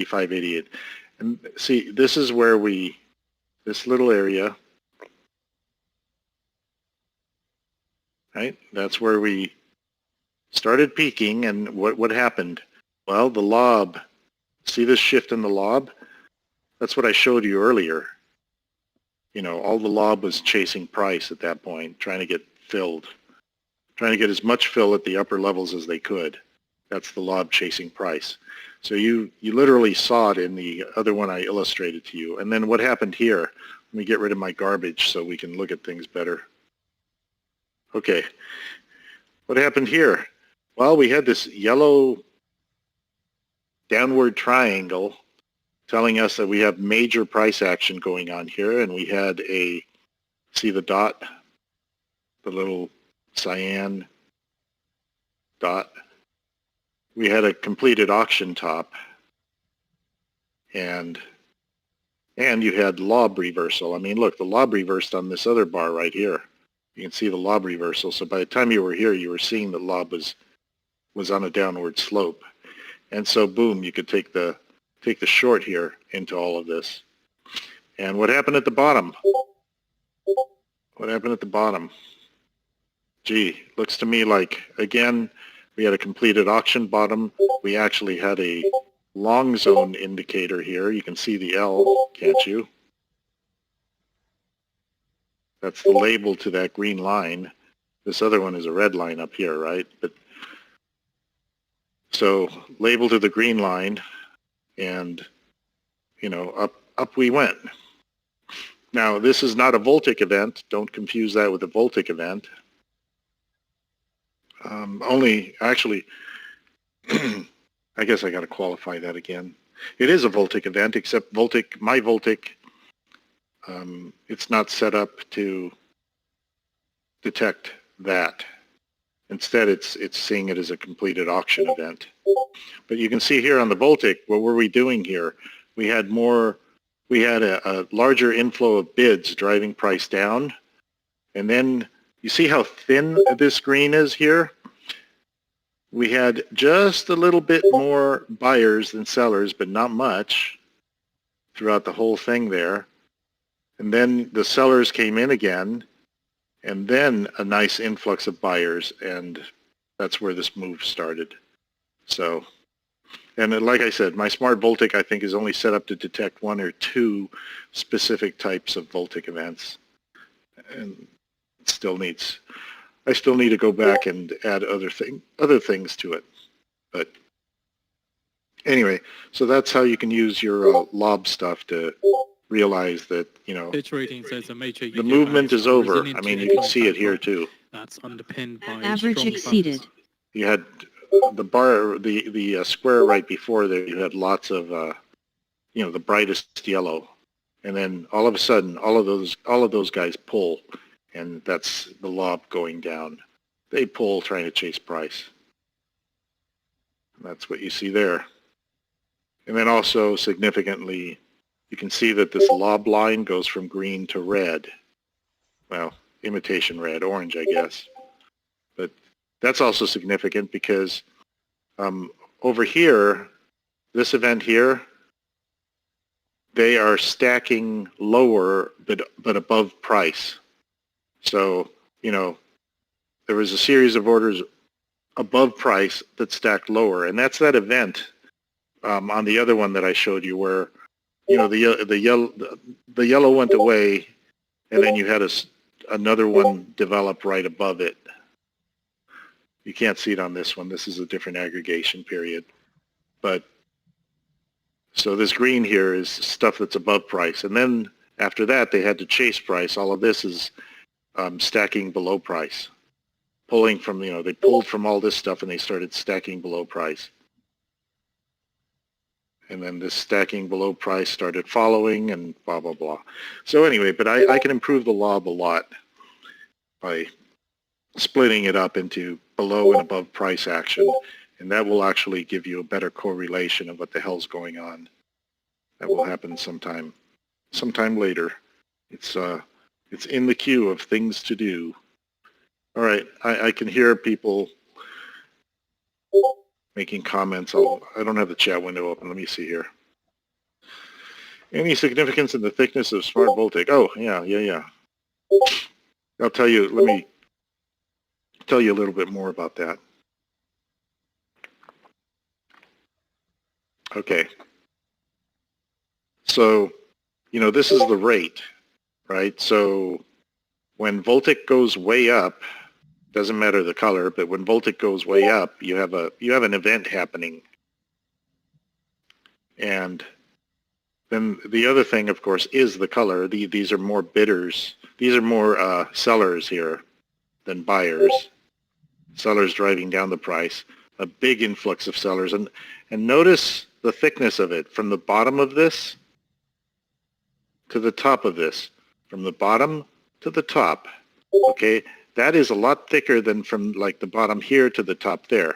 4588. And see, this is where this little area, right? That's where we started peaking, and what happened? Well, the LOB, see this shift in the LOB? That's what I showed you earlier. You know, all the LOB was chasing price at that point, trying to get filled, trying to get as much fill at the upper levels as they could. That's the LOB chasing price. So you literally saw it in the other one I illustrated to you. And then what happened here? Let me get rid of my garbage so we can look at things better. Okay, what happened here? Well, we had this yellow downward triangle telling us that we have major price action going on here, and we had see the dot, the little cyan dot? We had a completed auction top, and you had LOB reversal. I mean, look, the LOB reversed on this other bar right here. You can see the LOB reversal. So by the time you were here, you were seeing the LOB was on a downward slope. And so boom, you could take the short here into all of this. And what happened at the bottom? What happened at the bottom? Gee, looks to me like, again, we had a completed auction bottom. We actually had a long zone indicator here. You can see the L, can't you? That's the label to that green line. This other one is a red line up here, right? But so label to the green line, and you know, up we went. Now this is not a Voltic event. Don't confuse that with a Voltic event. Actually, I guess I got to qualify that again. It is a Voltic event, except my Voltic, it's not set up to detect that. Instead, it's seeing it as a completed auction event. But you can see here on the Voltic, what were we doing here? We had a larger inflow of bids driving price down, and then you see how thin this green is here? We had just a little bit more buyers than sellers, but not much throughout the whole thing there. And then the sellers came in again, and then a nice influx of buyers, and that's where this move started. So, and like I said, my smart Voltic, I think, is only set up to detect one or two specific types of Voltic events. And it still needs, I still need to go back and add other things to it. But anyway, so that's how you can use your LOB stuff to realize that, you know, the movement is over. I mean, you can see it here too. That's underpinned by average exceeded. You had the bar, the square right before there. You had lots of, you know, the brightest yellow, and then all of a sudden, all of those guys pull, and that's the LOB going down. They pull, trying to chase price. And that's what you see there. And then also significantly, you can see that this LOB line goes from green to red. Well, imitation red, orange, I guess. But that's also significant because over here, this event here, they are stacking lower but above price. So, you know, there was a series of orders above price that stacked lower, and that's that event on the other one that I showed you where, you know, the yellow went away, and then you had another one develop right above it. You can't see it on this one. This is a different aggregation period. But so this green here is stuff that's above price. And then after that, they had to chase price. All of this is stacking below price. Pulling from, you know, they pulled from all this stuff and they started stacking below price. And then this stacking below price started following and blah, blah, blah. So anyway, but I can improve the LOB a lot by splitting it up into below and above price action. And that will actually give you a better correlation of what the hell's going on. That will happen sometime later. It's in the queue of things to do. All right, I can hear people making comments. I don't have the chat window open. Let me see here. Any significance in the thickness of smart Voltic? Oh, yeah. I'll tell you, let me tell you a little bit more about that. Okay. So, this is the rate, right? So when Voltic goes way up, doesn't matter the color, but when Voltic goes way up, you have an event happening. And then the other thing, of course, is the color. These are more bidders. These are more sellers here than buyers. Sellers driving down the price. A big influx of sellers. And notice the thickness of it from the bottom of this to the top of this. From the bottom to the top. Okay? That is a lot thicker than from like the bottom here to the top there.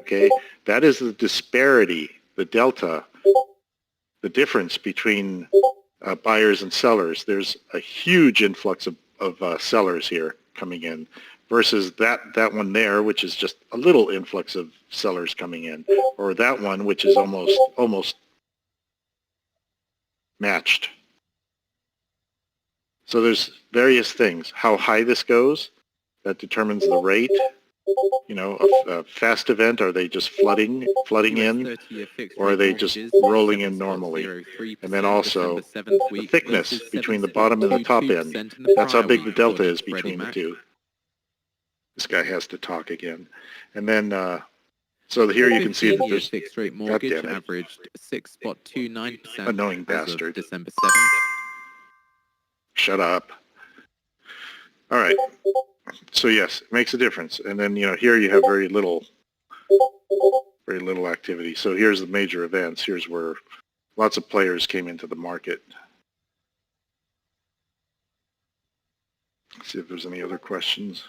Okay? That is the disparity, the delta, the difference between buyers and sellers. There's a huge influx of sellers here coming in versus that one there, which is just a little influx of sellers coming in, or that one, which is almost matched. So there's various things. How high this goes, that determines the rate. A fast event, are they just flooding in, or are they just rolling in normally? And then also the thickness between the bottom and the top end. That's how big the delta is between the two. This guy has to talk again. And then, so here you can see that there's, fixed rate mortgage averaged 6.29%. Annoying bastard. December 7th. Shut up. All right. So yes, it makes a difference. And then, here you have very little activity. So here's the major events. Here's where lots of players came into the market. Let's see if there's any other questions.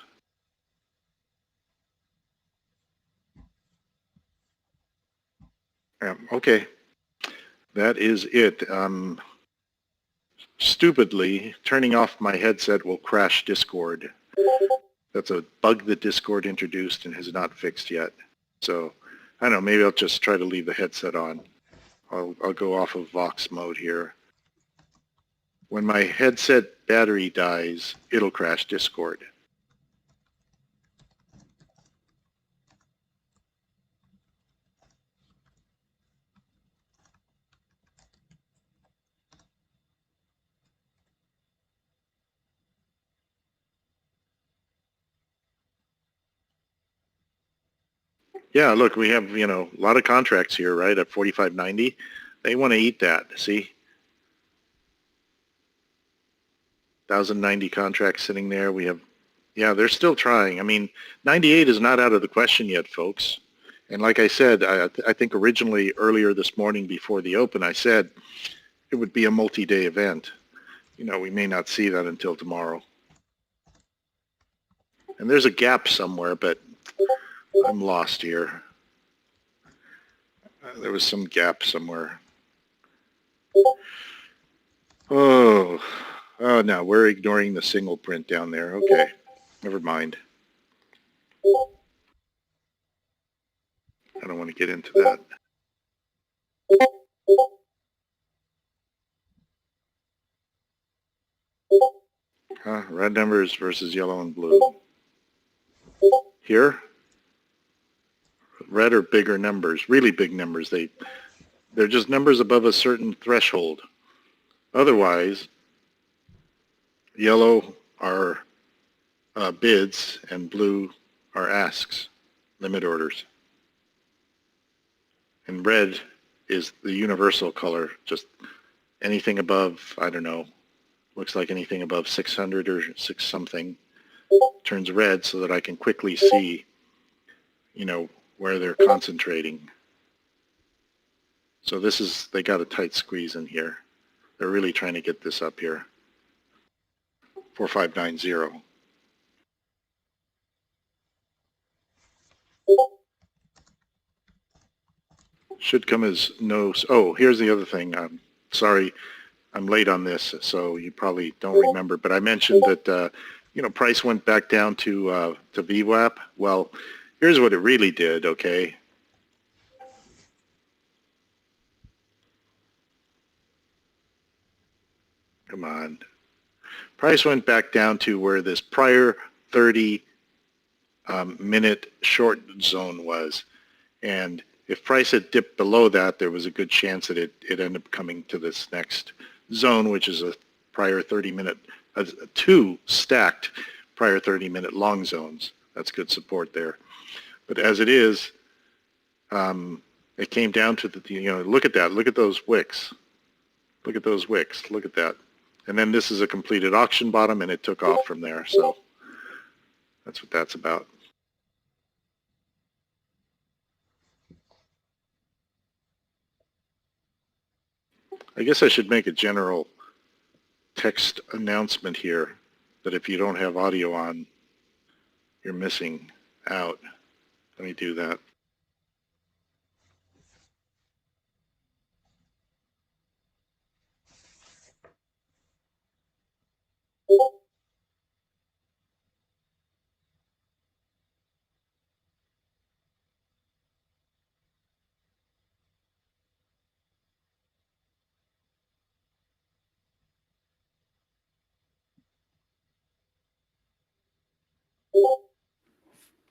Okay. That is it. Stupidly, turning off my headset will crash Discord. That's a bug that Discord introduced and has not fixed yet. So, I don't know, maybe I'll just try to leave the headset on. I'll go off of Vox mode here. When my headset battery dies, it'll crash Discord. Yeah, look, we have, a lot of contracts here, right, at 45.90. They want to eat that, see? 1,090 contracts sitting there. We have, yeah, they're still trying. I mean, 98 is not out of the question yet, folks. And like I said, I think originally earlier this morning before the open, I said it would be a multi-day event. We may not see that until tomorrow. And there's a gap somewhere, but I'm lost here. There was some gap somewhere. Oh, no, we're ignoring the single print down there. Okay, never mind. I don't want to get into that. Red numbers versus yellow and blue. Here, red are bigger numbers, really big numbers. They're just numbers above a certain threshold. Otherwise, yellow are bids and blue are asks, limit orders. And red is the universal color, just anything above, I don't know, looks like anything above 600 or 6 something turns red so that I can quickly see, where they're concentrating. So they got a tight squeeze in here. They're really trying to get this up here. 4590. Should come as no. Oh, here's the other thing. Sorry, I'm late on this, so you probably don't remember. But I mentioned that price went back down to VWAP. Well, here's what it really did. Okay. Come on. Price went back down to where this prior 30 minute short zone was. And if price had dipped below that, there was a good chance that it ended up coming to this next zone, which is a prior 30-minute, two stacked prior 30-minute long zones. That's good support there. But as it is, it came down to the, look at that. Look at those wicks. Look at those wicks. Look at that. And then this is a completed auction bottom, and it took off from there. So that's what that's about. I guess I should make a general text announcement here that if you don't have audio on, you're missing out. Let me do that.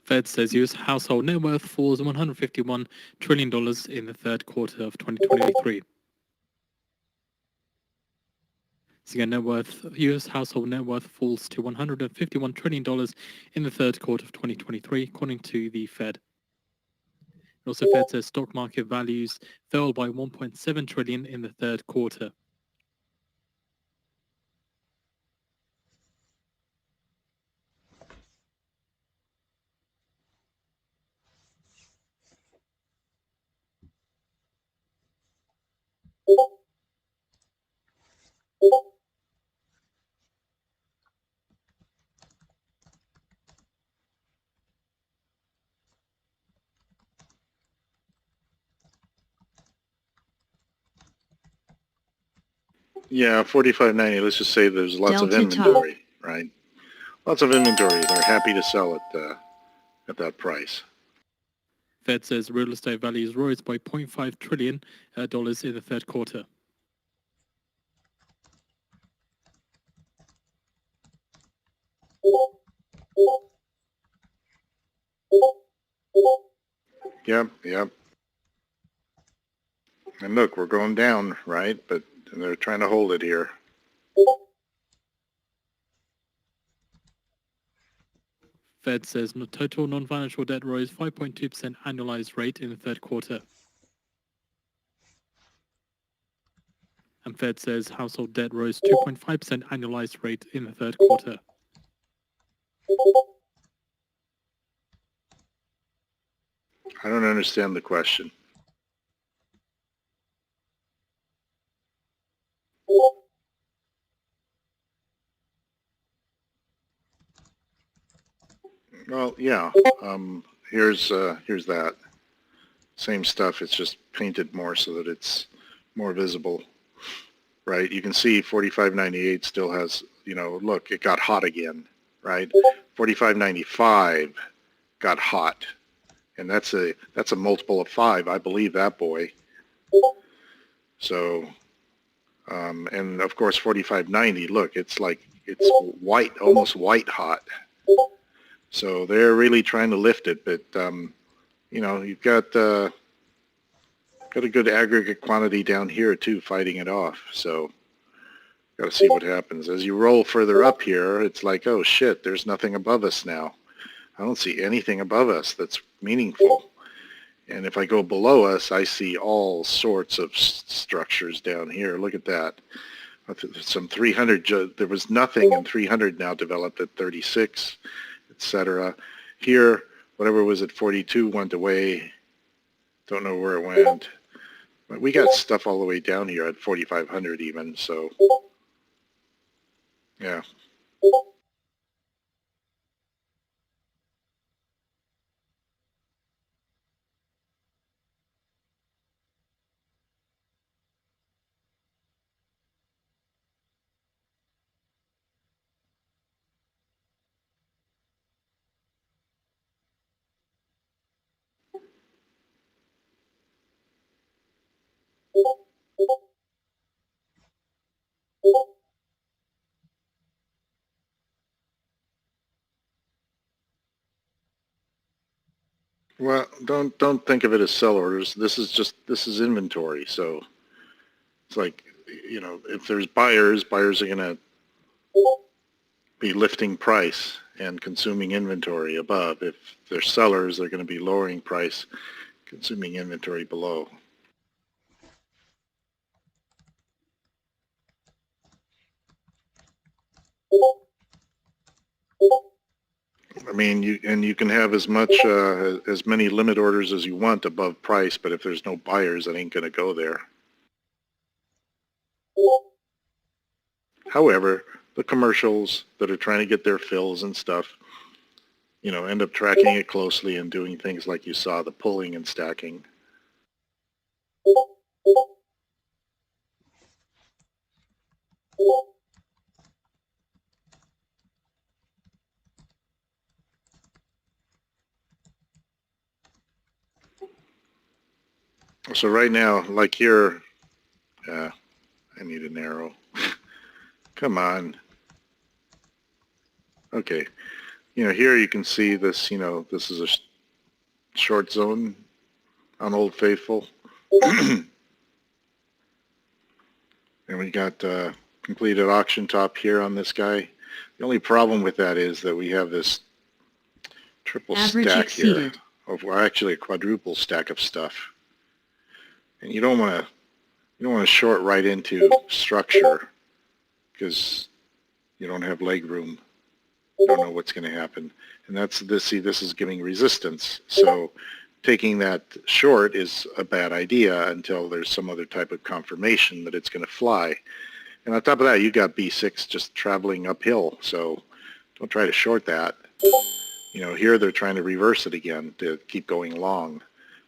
Fed says U.S. household net worth falls $151 trillion in the third quarter of 2023. So again, U.S. household net worth falls to $151 trillion in the third quarter of 2023, according to the Fed. Also, Fed says stock market values fell by $1.7 trillion in the third quarter. Yeah, 45.90. Let's just say there's lots of inventory, right? Lots of inventory. They're happy to sell it at that price. Fed says real estate values rose by $0.5 trillion in the third quarter. Yep. And look, we're going down, right? But they're trying to hold it here. Fed says total non-financial debt rose 5.2% annualized rate in the third quarter. And Fed says household debt rose 2.5% annualized rate in the third quarter. I don't understand the question. Well, yeah. Here's that. Same stuff. It's just painted more so that it's more visible, right? You can see 45.98 still has, look, it got hot again, right? 45.95 got hot, and that's a multiple of 5. I believe that, boy. So, and of course 45.90. Look, it's white, almost white hot. So they're really trying to lift it, but you've got a good aggregate quantity down here too, fighting it off. So got to see what happens as you roll further up here. It's like, oh shit, there's nothing above us now. I don't see anything above us that's meaningful. And if I go below us, I see all sorts of structures down here. Look at that. Some 300. There was nothing, and 300 now developed at 36. Etc. Here, whatever was at 42 went away. Don't know where it went. But we got stuff all the way down here at 4,500 even, so yeah. Well, don't think of it as sell orders. This is inventory. So it's like, if there's buyers are going to be lifting price and consuming inventory above. If they're sellers, they're going to be lowering price, consuming inventory below. I mean, you can have as many limit orders as you want above price, but if there's no buyers, it ain't going to go there. However, the commercials that are trying to get their fills and stuff, end up tracking it closely and doing things like you saw, the pulling and stacking. So right now, like here, I need an arrow. Come on. Okay. Here you can see this, this is a short zone on Old Faithful. And we got completed auction top here on this guy. The only problem with that is that we have this triple stack here, well, actually a quadruple stack of stuff. And you don't want to short right into structure because you don't have leg room. You don't know what's going to happen. And that's this. See, this is giving resistance. So taking that short is a bad idea until there's some other type of confirmation that it's going to fly. And on top of that, you got B6 just traveling uphill. So don't try to short that. Here they're trying to reverse it again to keep going long.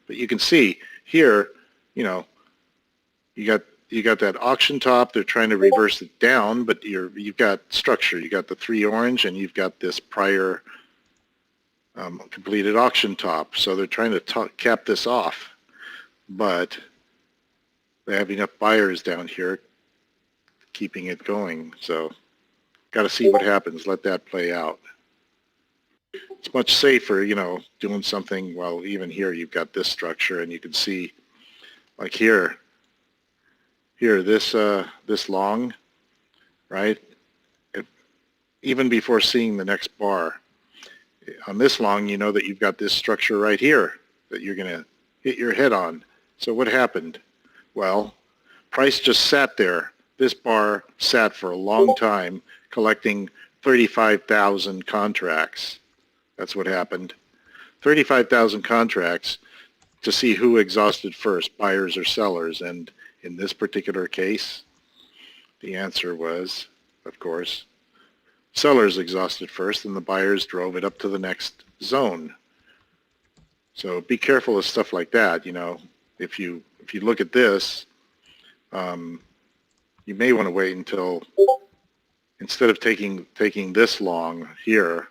But you can see here, you got that auction top. They're trying to reverse it down, but you've got structure. You got the 3 orange, and you've got this prior completed auction top. So they're trying to cap this off, but they have enough buyers down here keeping it going. So got to see what happens. Let that play out. It's much safer, doing something. Well, even here you've got this structure, and you can see, like here, this long, right? Even before seeing the next bar, on this long, you know that you've got this structure right here that you're going to hit your head on. So what happened? Well, price just sat there. This bar sat for a long time, collecting 35,000 contracts. That's what happened. 35,000 contracts to see who exhausted first, buyers or sellers. And in this particular case, the answer was, of course, sellers exhausted first, and the buyers drove it up to the next zone. So be careful of stuff like that. If you look at this, you may want to wait until, instead of taking this long here,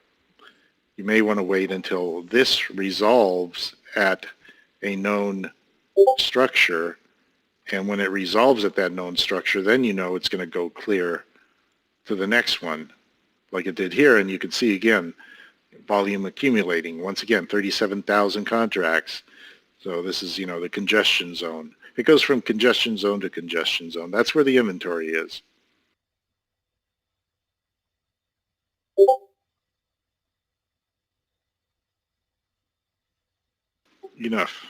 you may want to wait until this resolves at a known structure. And when it resolves at that known structure, then it's going to go clear to the next one, like it did here. And you can see again, volume accumulating. Once again, 37,000 contracts. So this is, the congestion zone. It goes from congestion zone to congestion zone. That's where the inventory is. Enough.